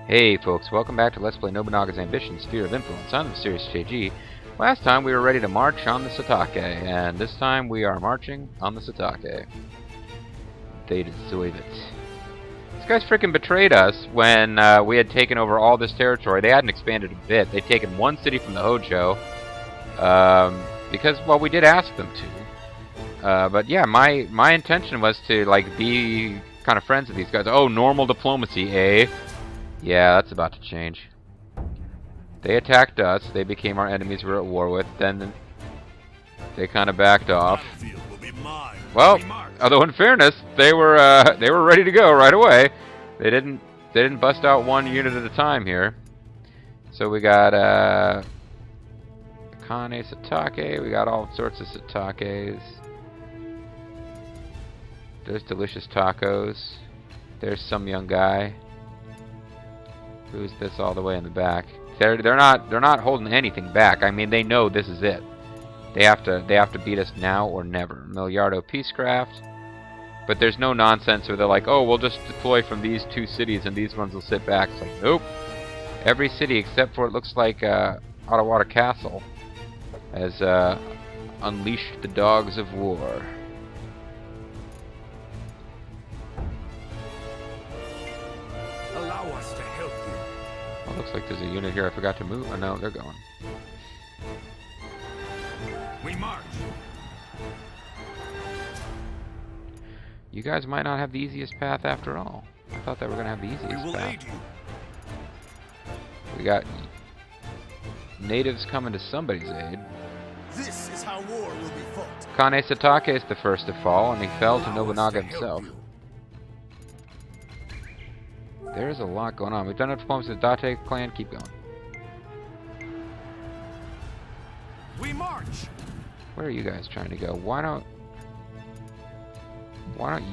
Hey folks, welcome back to Let's Play Nobunaga's Ambition, Sphere of Influence. I'm the Mysterious JG. Last time we were ready to march on the Satake, and this time we are marching on the Satake. They deserve it. These guys freaking betrayed us when we had taken over all this territory. They hadn't expanded a bit. They'd taken one city from the Hojo, because, well, we did ask them to. But yeah, my intention was to, like, be kind of friends with these guys. Oh, normal diplomacy, eh? Yeah, that's about to change. They attacked us. They became our enemies we're at war with. Then they kind of backed off. Well, although in fairness, they were ready to go right away. They didn't bust out one unit at a time here. So we got Kane Satake. We got all sorts of Satakes. There's delicious tacos. There's some young guy. Who's this all the way in the back? They're not holding anything back. I mean, they know this is it. They have to beat us now or never. Miliardo Peacecraft. But there's no nonsense where they're like, oh, we'll just deploy from these two cities and these ones will sit back. It's like, nope. Every city except for it looks like Ottawa Castle has unleashed the dogs of war. Looks like there's a unit here I forgot to move. Oh no, they're going. We march. You guys might not have the easiest path after all. I thought they were gonna have the easiest path. We got natives coming to somebody's aid. This is how war will be fought. Kane Satake is the first to fall, and he fell to Nobunaga himself. There's a lot going on. We've done enough diplomacy with the Date clan. Keep going. We march. Where are you guys trying to go? Why don't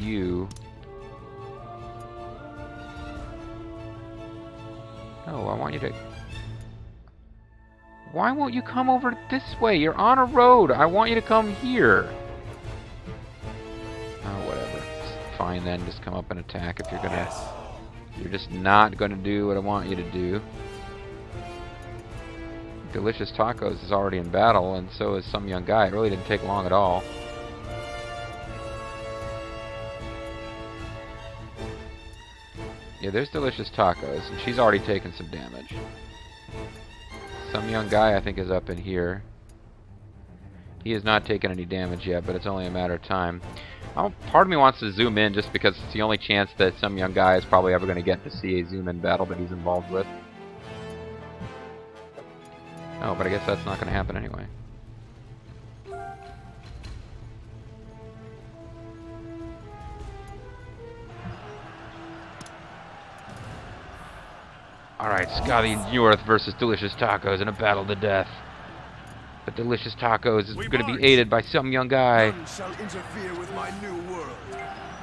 you? No, I want you to. Why won't you come over this way? You're on a road. I want you to come here. Oh, whatever. It's fine then. Just come up and attack if you're gonna. Yes. You're just not going to do what I want you to do. Delicious Tacos is already in battle, and so is some young guy. It really didn't take long at all. Yeah, there's Delicious Tacos, and she's already taken some damage. Some young guy, I think, is up in here. He has not taken any damage yet, but it's only a matter of time. Part of me wants to zoom in just because it's the only chance that some young guy is probably ever going to get to see a zoom-in battle that he's involved with. Oh, but I guess that's not going to happen anyway. Alright, Scotty North versus Delicious Tacos in a battle to death. But Delicious Tacos is going to be aided by some young guy.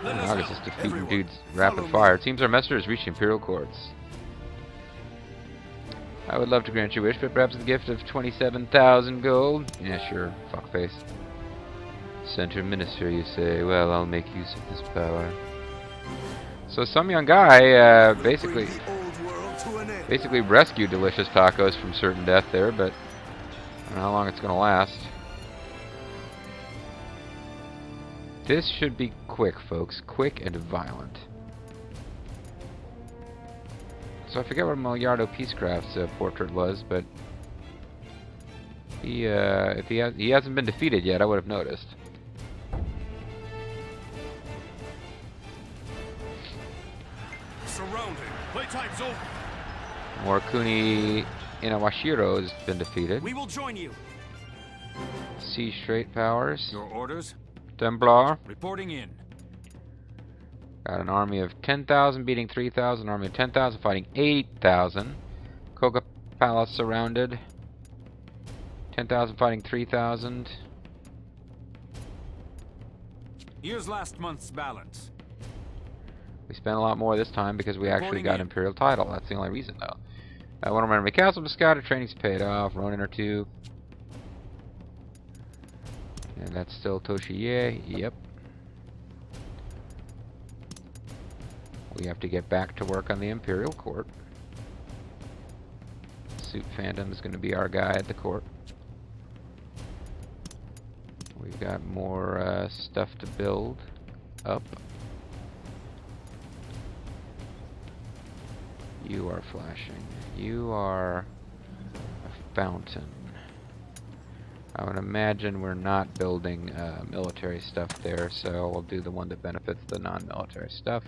Nobunaga is just defeating dudes rapid fire. It seems our messenger has reached Imperial Courts. I would love to grant your wish, but perhaps the gift of 27,000 gold? Yeah, sure, fuckface. Center Minister, you say? Well, I'll make use of this power. So some young guy basically rescued Delicious Tacos from certain death there, but I don't know how long it's going to last. This should be quick, folks. Quick and violent. So I forget what Miliardo Peacecraft's portrait was, but if he hasn't been defeated yet, I would have noticed. Surrounded. Playtime's over. Morikuni Inawashiro has been defeated. We will join you. Sea Straight Powers. Your orders? Templar. Reporting in. Got an army of 10,000 beating 3,000. Army of 10,000 fighting 8,000. Koga Palace surrounded. 10,000 fighting 3,000. Here's last month's balance. We spent a lot more this time because we actually got Imperial title. That's the only reason, though. One enemy castle Biscotta. Training's paid off. Ronin or two. And that's still Toshiye. Yep. We have to get back to work on the Imperial Court. Suit Phantom is going to be our guy at the court. We've got more stuff to build up. You are flashing. You are a fountain. I would imagine we're not building military stuff there, so we'll do the one that benefits the non-military stuff.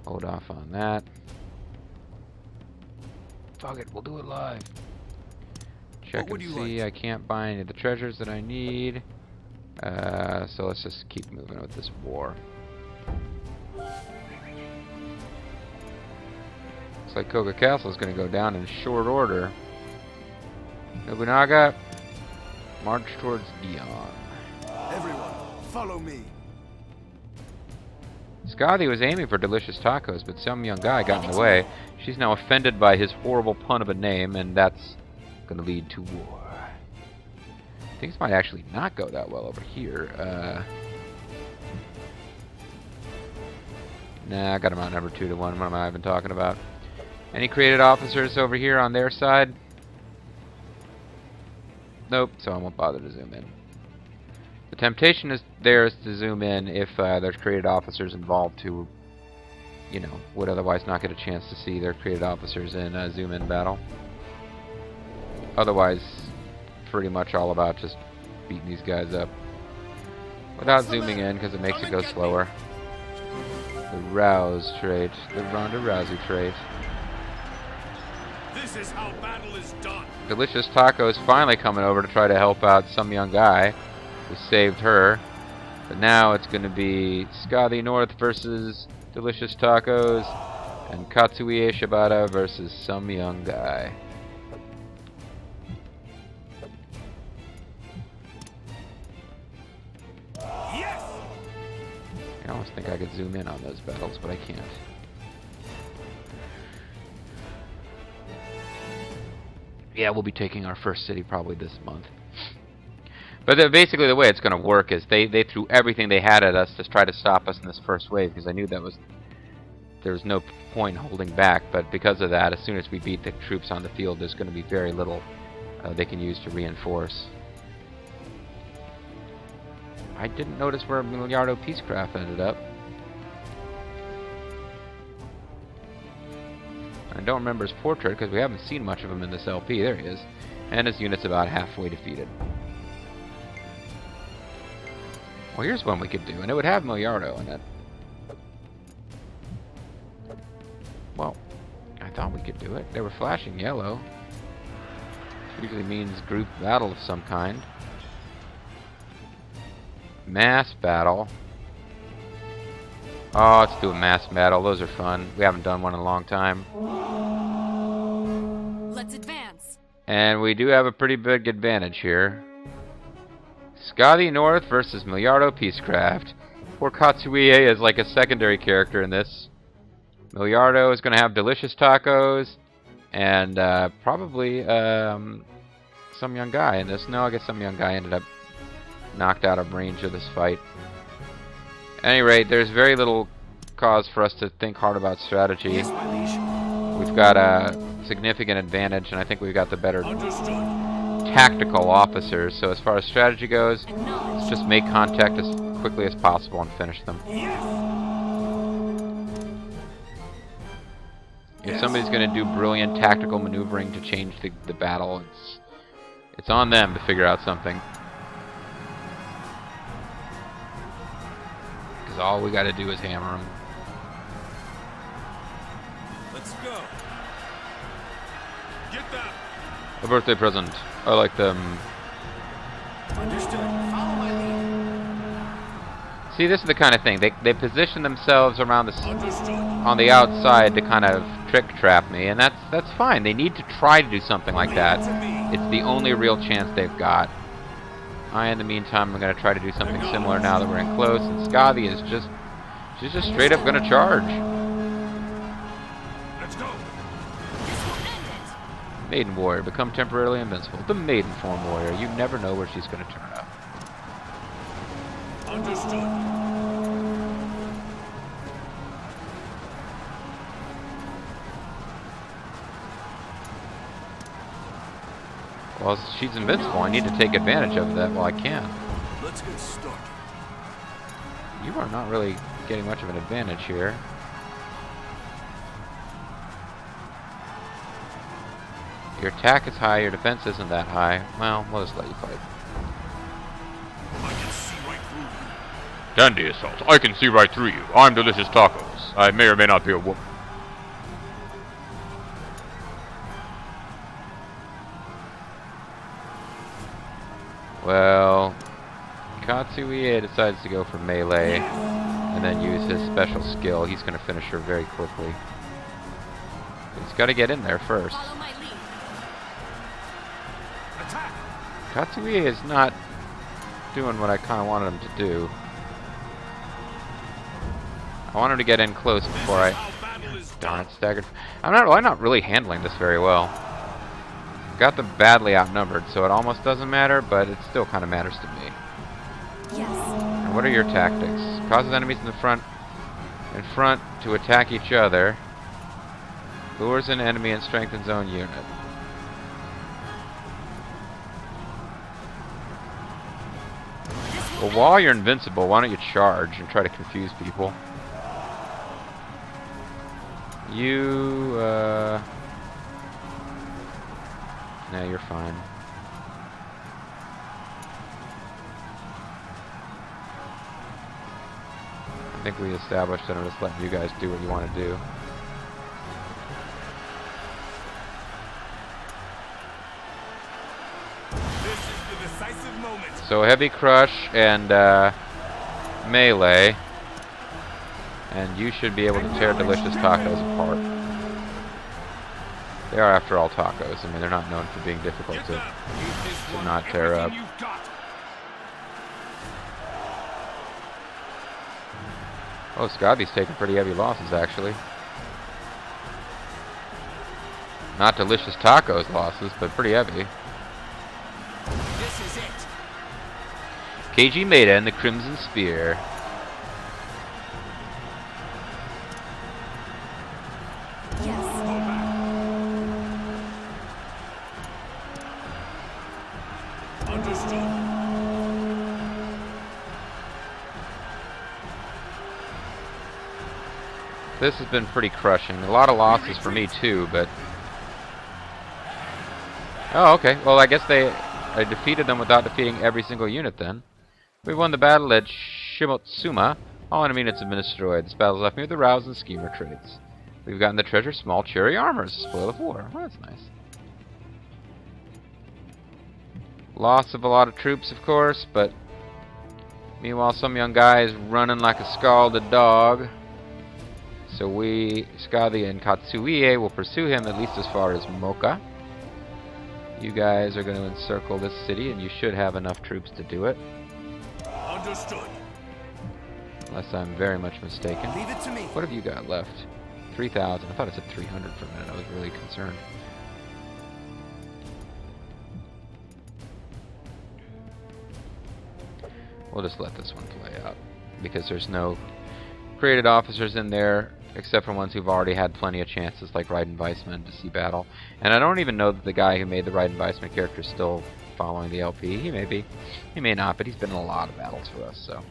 Hold off on that. Fuck it, we'll do it live. Check and see, I can't buy any of the treasures that I need. So let's just keep moving with this war. Looks like Koga Castle is going to go down in short order. Nobunaga, march towards Dion. Everyone, follow me. Skadi was aiming for delicious tacos, but some young guy got in the way. She's now offended by his horrible pun of a name, and that's going to lead to war. Things might actually not go that well over here. Nah, I got him outnumbered 2-1. What am I even talking about? Any created officers over here on their side? Nope, so I won't bother to zoom in. The temptation is there is to zoom in if there's created officers involved who, you know, would otherwise not get a chance to see their created officers in zoom-in battle. Otherwise, pretty much all about just beating these guys up without zooming in because it makes it go slower. The Rouse trait, the Ronda Rousey trait. This is how battle is done. Delicious Taco's finally coming over to try to help out some young guy who saved her. But now it's going to be Skadi North versus Delicious Tacos and Katsuie Shibata versus some young guy. Yes! I almost think I could zoom in on those battles, but I can't. Yeah, we'll be taking our first city probably this month. But basically the way it's going to work is they threw everything they had at us to try to stop us in this first wave, because I knew there was no point holding back. But because of that, as soon as we beat the troops on the field, there's going to be very little they can use to reinforce. I didn't notice where Miliardo Peacecraft ended up. I don't remember his portrait because we haven't seen much of him in this LP. There he is. And his unit's about halfway defeated. Well, here's one we could do, and it would have Miliardo in it. Well, I thought we could do it. They were flashing yellow. Usually means group battle of some kind. Mass battle. Oh, let's do a mass battle. Those are fun. We haven't done one in a long time. Let's advance. And we do have a pretty big advantage here. Skadi North versus Miliardo Peacecraft. Poor Katsuie is like a secondary character in this. Miliardo is going to have delicious tacos and probably some young guy in this. No, I guess some young guy ended up knocked out of range of this fight. At any rate, there's very little cause for us to think hard about strategy. Yes, my liege. We've got a significant advantage, and I think we've got the better tactical officers. So as far as strategy goes, let's just make contact as quickly as possible and finish them. If somebody's going to do brilliant tactical maneuvering to change the battle, it's on them to figure out something. Because all we got to do is hammer them. Let's go. Get that. A birthday present. I like them. Understood. Follow my lead. See, this is the kind of thing. They position themselves around Understood. on the outside to kind of trick trap me, and that's fine. They need to try to do something like that. It's the only real chance they've got. In the meantime, I'm going to try to do something similar now that we're in close, and Skadi is she's just straight up going to charge. Let's go. This will end it. Maiden Warrior, become temporarily invincible. The Maiden Form Warrior, you never know where she's going to turn up. Understood. Well, she's invincible. I need to take advantage of that while I can. Let's get started. You are not really getting much of an advantage here. Your attack is high, your defense isn't that high. Well, we'll just let you fight. I can see right through you. Dandy assault. I can see right through you. I'm Delicious Tacos. I may or may not be a woman. Well, Katsuie decides to go for melee and then use his special skill. He's going to finish her very quickly. He's got to get in there first. Follow my lead. Attack! Katsuie is not doing what I kind of wanted him to do. I want him to get in close before I... Darn it, staggered. I'm not really handling this very well. Got them badly outnumbered, so it almost doesn't matter, but it still kind of matters to me. Yes. And what are your tactics? Causes enemies in front to attack each other. Lures an enemy and strengthens own unit. Well, while you're invincible, why don't you charge and try to confuse people? You, nah, you're fine. I think we established that I'm just letting you guys do what you want to do. This is the decisive moment. So heavy crush and melee, and you should be able to tear Delicious Tacos apart. They are, after all, tacos. I mean, they're not known for being difficult to not tear up. Oh, Scotty's taking pretty heavy losses, actually. Not Delicious Tacos losses, but pretty heavy. This is it. KG Maeda and the Crimson Spear. Yes. Understood. This has been pretty crushing. A lot of losses for me too, but... Oh, okay. Well, I guess I defeated them without defeating every single unit then. We won the battle at Shimotsuma. All enemy units have been destroyed. This battle left me with the Rouse and Schemer traits. We've gotten the treasure small cherry armors. Spoil of war. Well, that's nice. Loss of a lot of troops, of course, but... Meanwhile, some young guy is running like a scalded dog. So we, Skadi and Katsuie, will pursue him at least as far as Mocha. You guys are going to encircle this city, and you should have enough troops to do it. Understood. Unless I'm very much mistaken. Leave it to me. What have you got left? 3,000. I thought it said 300 for a minute. I was really concerned. We'll just let this one play out, because there's no created officers in there, except for ones who've already had plenty of chances, like Raiden Weissman, to see battle. And I don't even know that the guy who made the Raiden Weissman character is still following the LP. He may be. He may not, but he's been in a lot of battles for us, so.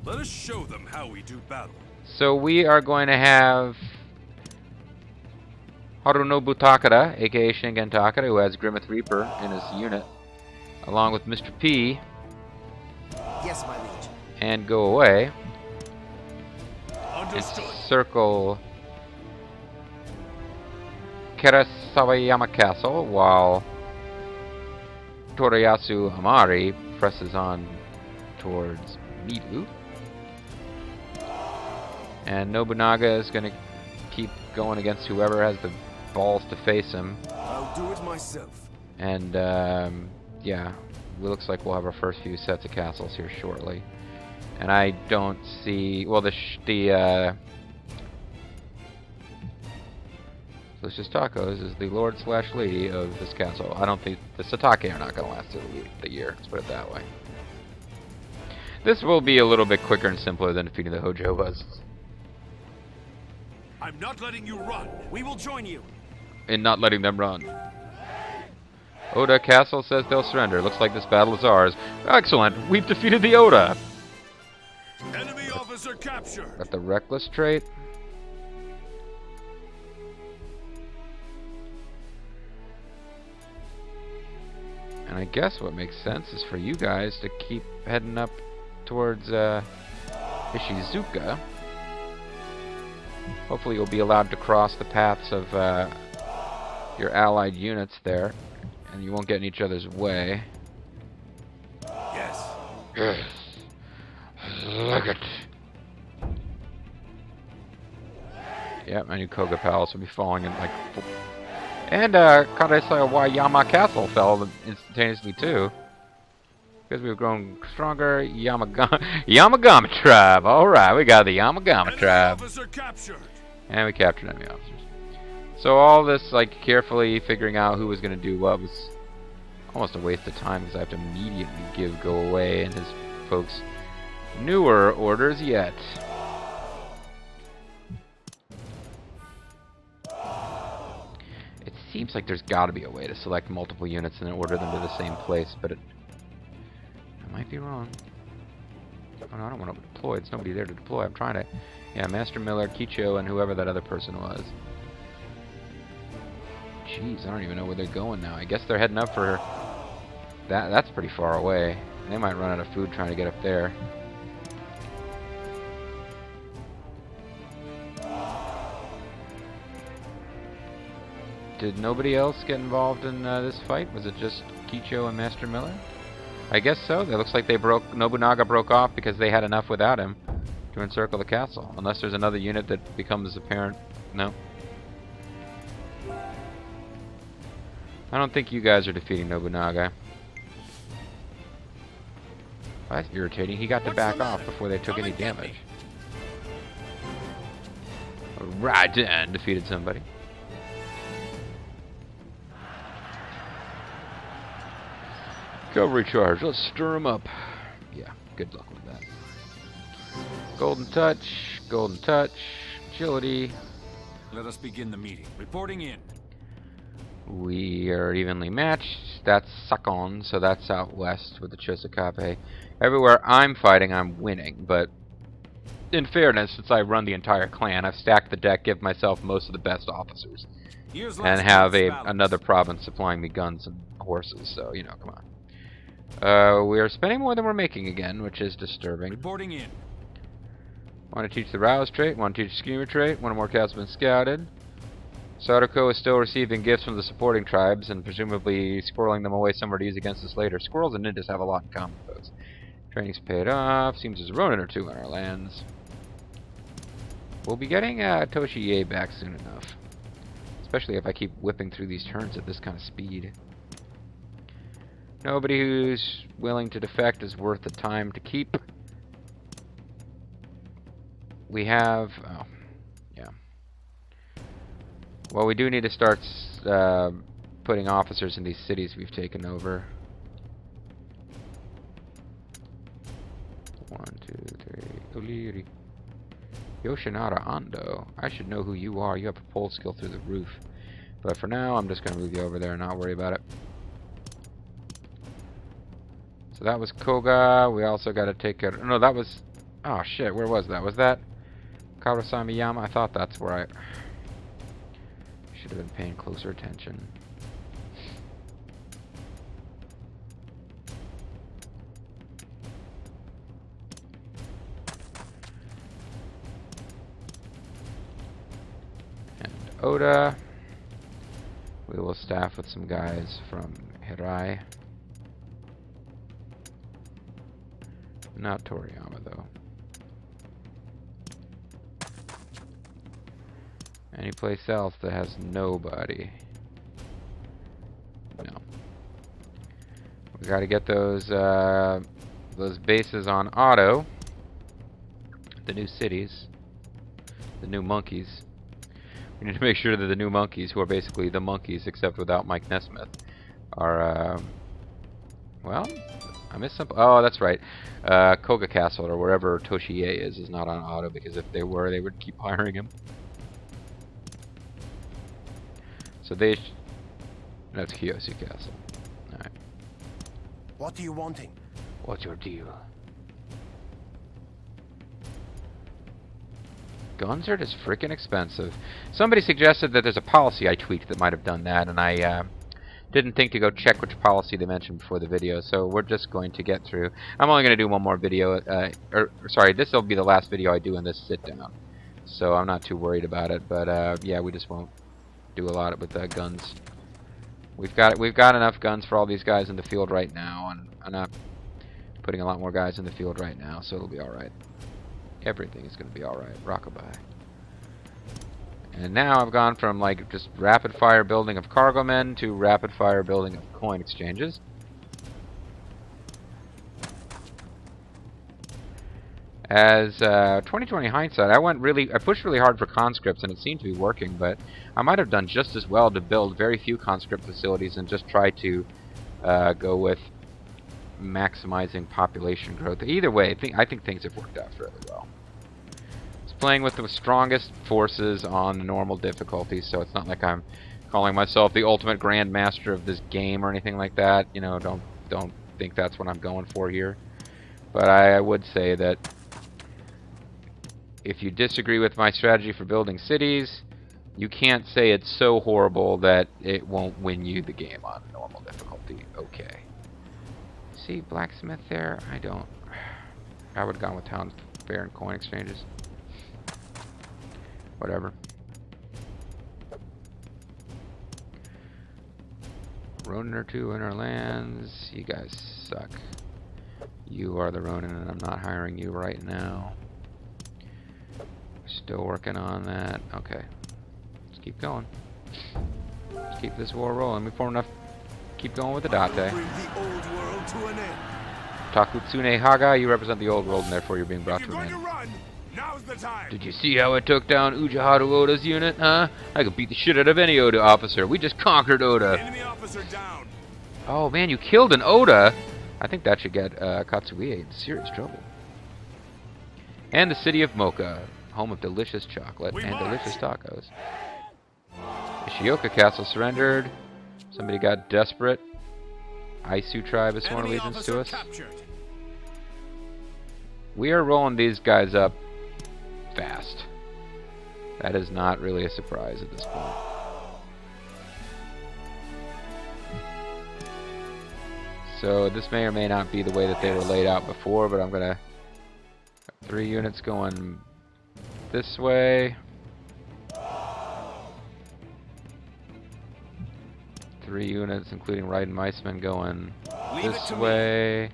Let us show them how we do battle. So we are going to have Harunobu Takada, aka Shingen Takada, who has Grimmeth Reaper in his unit, along with Mr. P, Yes, my liege. and go away. Understood. Encircle Karasawayama Castle while Torayasu Amari presses on towards Milu. And Nobunaga is going to keep going against whoever has the balls to face him. I'll do it myself. And yeah, it looks like we'll have our first few sets of castles here shortly. And I don't see... Well, Delicious Tacos is the Lord/Lady of this castle. I don't think... The Satake are not going to last till the year. Let's put it that way. This will be a little bit quicker and simpler than defeating the Hojo was. I'm not letting you run. We will join you. in not letting them run. Oda Castle says they'll surrender. Looks like this battle is ours. Excellent! We've defeated the Oda! Enemy officer captured. Got the reckless trait. And I guess what makes sense is for you guys to keep heading up towards Ishizuka. Hopefully you'll be allowed to cross the paths of your allied units there, and you won't get in each other's way. Yes. Yes. Look it. Yeah, my new Koga palace will be falling in like... And Karesawa Yama Castle fell instantaneously too. Because we've grown stronger. Yamagami tribe. Alright, we got the Yamagami tribe. Officer captured. And we captured enemy officers. So all this, like, carefully figuring out who was going to do what was almost a waste of time because I have to immediately give Go Away and his folks newer orders yet. It seems like there's got to be a way to select multiple units and then order them to the same place, but I might be wrong. Oh no, I don't want to deploy. There's nobody there to deploy. I'm trying to... Yeah, Master Miller, Kicho, and whoever that other person was. Jeez, I don't even know where they're going now. I guess they're heading up for... That's pretty far away. They might run out of food trying to get up there. Did nobody else get involved in this fight? Was it just Kicho and Master Miller? I guess so. It looks like they Nobunaga broke off because they had enough without him to encircle the castle. Unless there's another unit that becomes apparent. No. I don't think you guys are defeating Nobunaga. Well, that's irritating. He got to back off before they took any damage. Raiden defeated somebody. Cavalry charge. Let's stir him up. Yeah, good luck with that. Golden touch. Golden touch. Agility. Let us begin the meeting. Reporting in. We are evenly matched. That's Sakon, so that's southwest with the Chisakabe. Everywhere I'm fighting, I'm winning, but in fairness, since I run the entire clan, I've stacked the deck, give myself most of the best officers, and have another province supplying me guns and horses, so, you know, come on. We are spending more than we're making again, which is disturbing. Reporting in. Want to teach the Rouse trait, want to teach the Schemer trait, one or more cats have been scouted. Sadako is still receiving gifts from the supporting tribes, and presumably squirreling them away somewhere to use against us later. Squirrels and ninjas have a lot in common, folks. Training's paid off, seems there's a Ronin or two in our lands. We'll be getting Toshiie back soon enough. Especially if I keep whipping through these turns at this kind of speed. Nobody who's willing to defect is worth the time to keep. We have... oh, yeah. Well, we do need to start putting officers in these cities we've taken over. 1, 2, 3... Oliri. Yoshinara Ando. I should know who you are. You have a pole skill through the roof. But for now, I'm just going to move you over there and not worry about it. So that was Koga. We also got to take care... no, that was... oh, shit. Where was that? Was that Karasami Yama? I thought that's where I... should have been paying closer attention. And Oda. We will staff with some guys from Hirai. Not Toriyama, though. Any place else that has nobody? No. We got to get those bases on auto. The new cities. The new monkeys. We need to make sure that the new monkeys, who are basically the monkeys except without Mike Nesmith, are well, I missed some. Oh, that's right. Koga Castle or wherever Toshiie is not on auto, because if they were, they would keep hiring him. So they... That's Kiyoshi Castle. Alright. What are you wanting? What's your deal? Guns are just freaking expensive. Somebody suggested that there's a policy I tweaked that might have done that, and I didn't think to go check which policy they mentioned before the video, so we're just going to get through. I'm only going to do one more video, sorry, this will be the last video I do in this sit-down. So I'm not too worried about it, but yeah, we just won't do a lot with guns. We've got enough guns for all these guys in the field right now, and I'm not putting a lot more guys in the field right now, so it'll be alright. Everything is going to be alright. Rockabye. And now I've gone from like just rapid fire building of cargo men to rapid fire building of coin exchanges. As 2020 hindsight, I pushed really hard for conscripts and it seemed to be working, but I might have done just as well to build very few conscript facilities and just try to go with maximizing population growth. Either way, I think things have worked out fairly well. It's playing with the strongest forces on the normal difficulty, so it's not like I'm calling myself the ultimate grandmaster of this game or anything like that. You know, don't think that's what I'm going for here. But I would say that if you disagree with my strategy for building cities, you can't say it's so horrible that it won't win you the game on normal difficulty. Okay. See blacksmith there? I would have gone with town fair and coin exchanges. Whatever. Ronin or two in our lands. You guys suck. You are the Ronin and I'm not hiring you right now. Still working on that. Okay. Let's keep going. Let's keep this war rolling. We form enough. Keep going with the Date. Bring the old world to an end. Takutsune Haga, you represent the old world and therefore you're being brought to an end. Run, now's the time. Did you see how I took down Ujiharu Oda's unit, huh? I could beat the shit out of any Oda officer. We just conquered Oda. Enemy officer down. Oh man, you killed an Oda. I think that should get Katsuie in serious trouble. And the city of Mocha, home of delicious chocolate and delicious tacos. Ishioka Castle surrendered. Somebody got desperate. Aisu tribe has sworn allegiance to us. Captured. We are rolling these guys up fast. That is not really a surprise at this point. So this may or may not be the way that they were laid out before, but I'm gonna 3 units going this way. 3 units, including Raiden Meisman, going this way.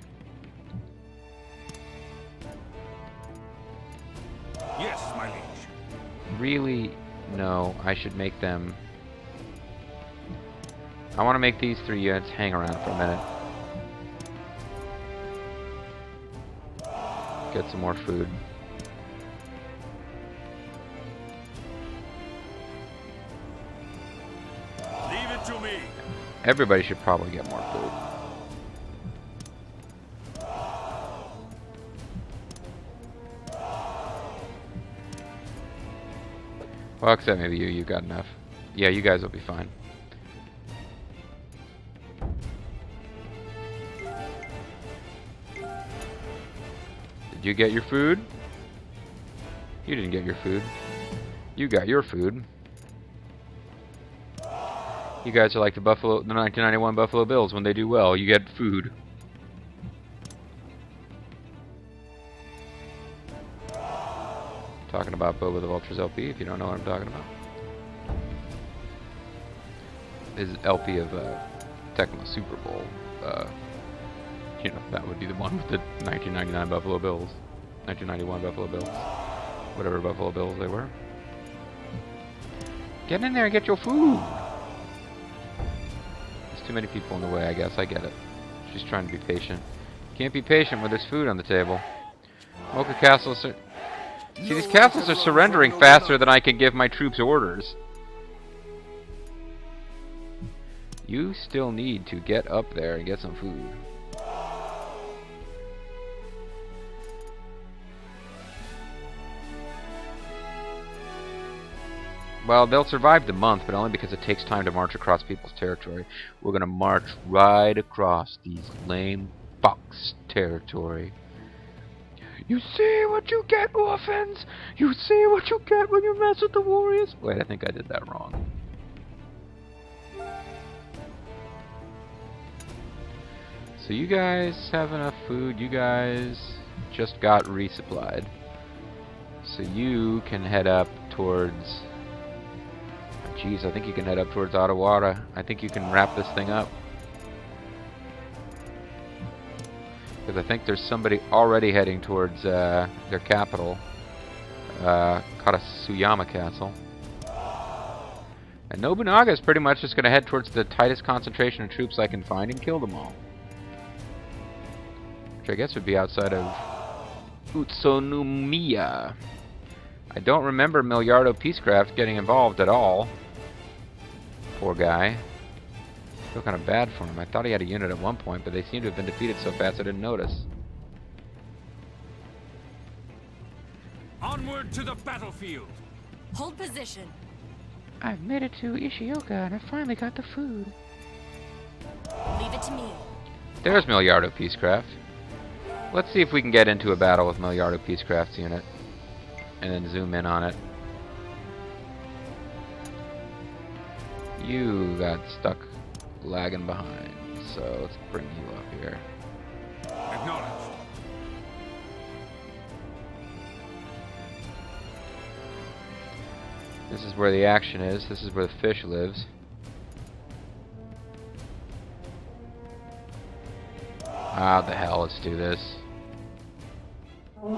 Yes, my liege. Really, no, I should make them... I want to make these 3 units hang around for a minute. Get some more food. Leave it to me. Everybody should probably get more food. Well, except maybe you got enough. Yeah, you guys will be fine. Did you get your food? You didn't get your food. You got your food. You guys are like the 1991 Buffalo Bills. When they do well, you get food. Talking about Boba the Vulture's LP, if you don't know what I'm talking about. His LP of Tecmo Super Bowl. You know, that would be the one with the 1999 Buffalo Bills. 1991 Buffalo Bills. Whatever Buffalo Bills they were. Get in there and get your food! There's too many people in the way, I guess. I get it. She's trying to be patient. Can't be patient with there's food on the table. Mocha Castle... See, these castles are surrendering faster than I can give my troops orders. You still need to get up there and get some food. Well, they'll survive the month, but only because it takes time to march across people's territory. We're gonna march right across these lame fucks' territory. You see what you get, orphans! You see what you get when you mess with the warriors! Wait, I think I did that wrong. So you guys have enough food. You guys just got resupplied. So you can head up towards... Jeez, I think you can head up towards Ottawa. I think you can wrap this thing up. Because I think there's somebody already heading towards their capital, Karasuyama Castle. And Nobunaga is pretty much just going to head towards the tightest concentration of troops I can find and kill them all. Which I guess would be outside of Utsunomiya. I don't remember Miliardo Peacecraft getting involved at all. Poor guy. I feel kind of bad for him. I thought he had a unit at one point, but they seem to have been defeated so fast I didn't notice. Onward to the battlefield. Hold position. I've made it to Ishioka and I finally got the food. Leave it to me. There's Miliardo Peacecraft. Let's see if we can get into a battle with Miliardo Peacecraft's unit. And then zoom in on it. You got stuck lagging behind, so let's bring you up here. Acknowledged. This is where the action is. This is where the fish lives. Ah, the hell, let's do this. We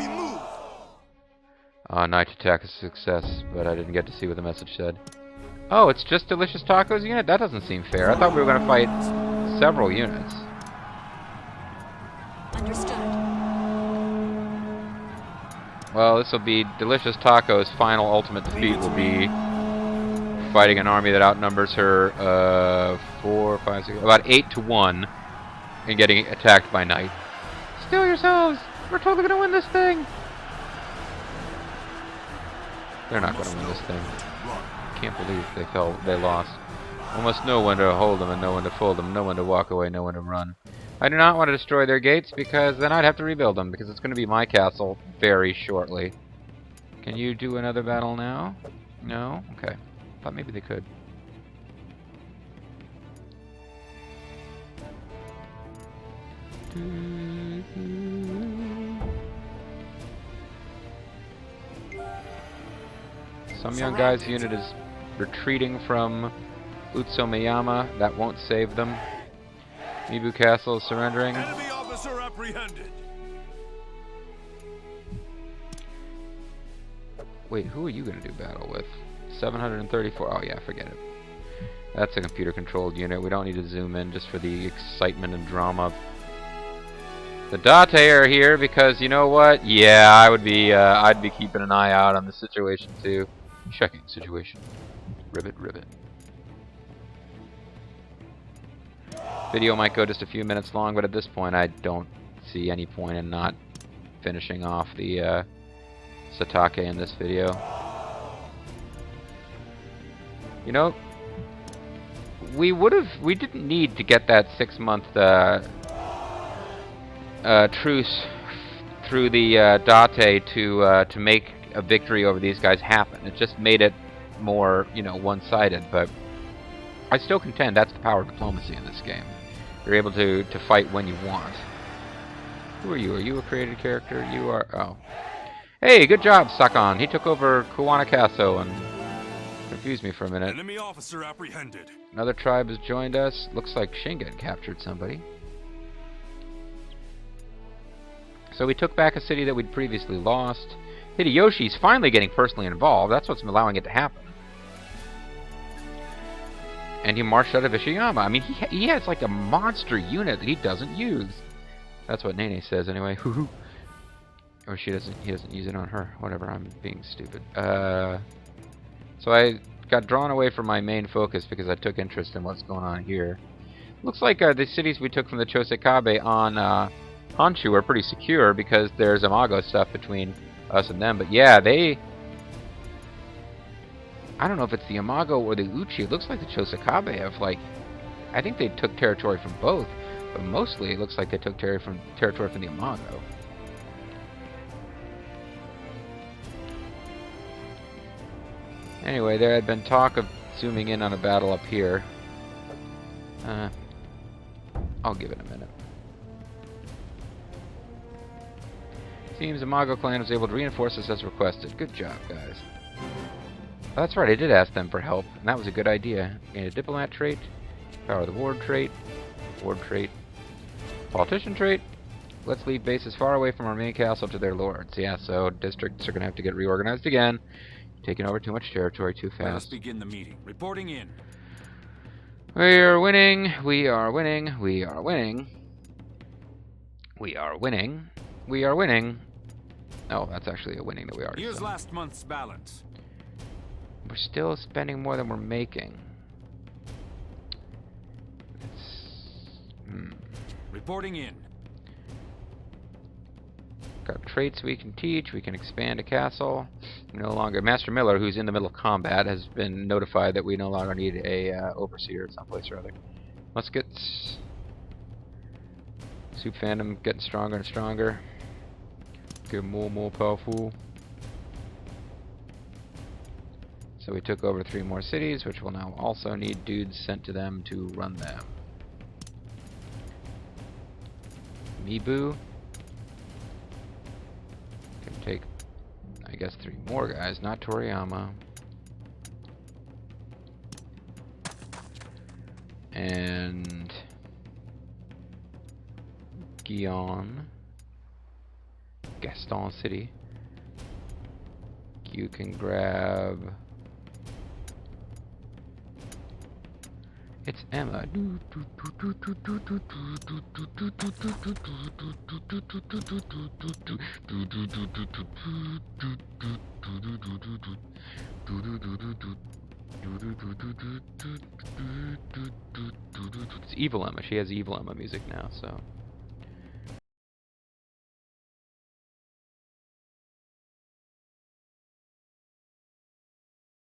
move. Night attack is a success, but I didn't get to see what the message said. Oh, it's just Delicious Taco's unit? That doesn't seem fair. I thought we were going to fight several units. Understood. Well, this will be Delicious Taco's final ultimate defeat will be fighting an army that outnumbers her 4, 5, 6, about 8 to 1 and getting attacked by night. Steel yourselves! We're totally going to win this thing! They're not going to win this thing. Can't believe they lost. Almost know when to hold them and know when to fold them, know when to walk away, know when to run. I do not want to destroy their gates because then I'd have to rebuild them because it's going to be my castle very shortly. Can you do another battle now? No? Okay. Thought maybe they could. Some young guy's unit is retreating from Utsumiyama. That won't save them. Mibu Castle is surrendering. Enemy officer apprehended. Wait, who are you going to do battle with? 734. Oh yeah, forget it. That's a computer-controlled unit. We don't need to zoom in just for the excitement and drama. The Date are here because you know what? Yeah, I'd be keeping an eye out on the situation too. Checking situation. Rivet, rivet. Video might go just a few minutes long, but at this point I don't see any point in not finishing off the Satake in this video. You know, we didn't need to get that 6-month truce through the Date to make a victory over these guys happen. It just made it more, you know, one-sided. But I still contend that's the power of diplomacy in this game. You're able to fight when you want. Who are you? Are you a created character? You are. Oh. Hey, good job, Sakon. He took over Kuwanakaso and confused me for a minute. Enemy officer apprehended. Another tribe has joined us. Looks like Shingen captured somebody. So we took back a city that we'd previously lost. Hideyoshi's finally getting personally involved. That's what's allowing it to happen. And he marched out of Ishiyama. I mean, he has like a monster unit that he doesn't use. That's what Nene says anyway. Or he doesn't use it on her. Whatever, I'm being stupid. So I got drawn away from my main focus because I took interest in what's going on here. Looks like the cities we took from the Chosekabe on Honshu are pretty secure because there's Imago stuff between us and them. But yeah, they I don't know if it's the Imago or the Uchi. It looks like the Chosakabe have, like... I think they took territory from both, but mostly it looks like they took territory from the Imago. Anyway, there had been talk of zooming in on a battle up here. I'll give it a minute. Seems the Imago clan was able to reinforce us as requested. Good job, guys. Oh, that's right, I did ask them for help, and that was a good idea. Gain a diplomat trait, power of the ward trait, politician trait. Let's leave bases far away from our main castle to their lords. Yeah, so districts are going to have to get reorganized again. Taking over too much territory too Let us fast. begin the meeting. Reporting in. We are winning. We are winning. We are winning. We are winning. We are winning. Oh, that's actually a winning that we already Here's saw. last month's balance. We're still spending more than we're making. Reporting in. Got traits we can teach. We can expand a castle. We no longer... Master Miller, who's in the middle of combat, has been notified that we no longer need a overseer someplace or other. Muskets. Soup Phantom getting stronger and stronger. Get more powerful. So we took over 3 more cities, which will now also need dudes sent to them to run them. Mibu can take, I guess, 3 more guys, not Toriyama. And Gion, Gaston City. You can grab... It's Emma. It's Evil Emma. She has Evil Emma music now, so...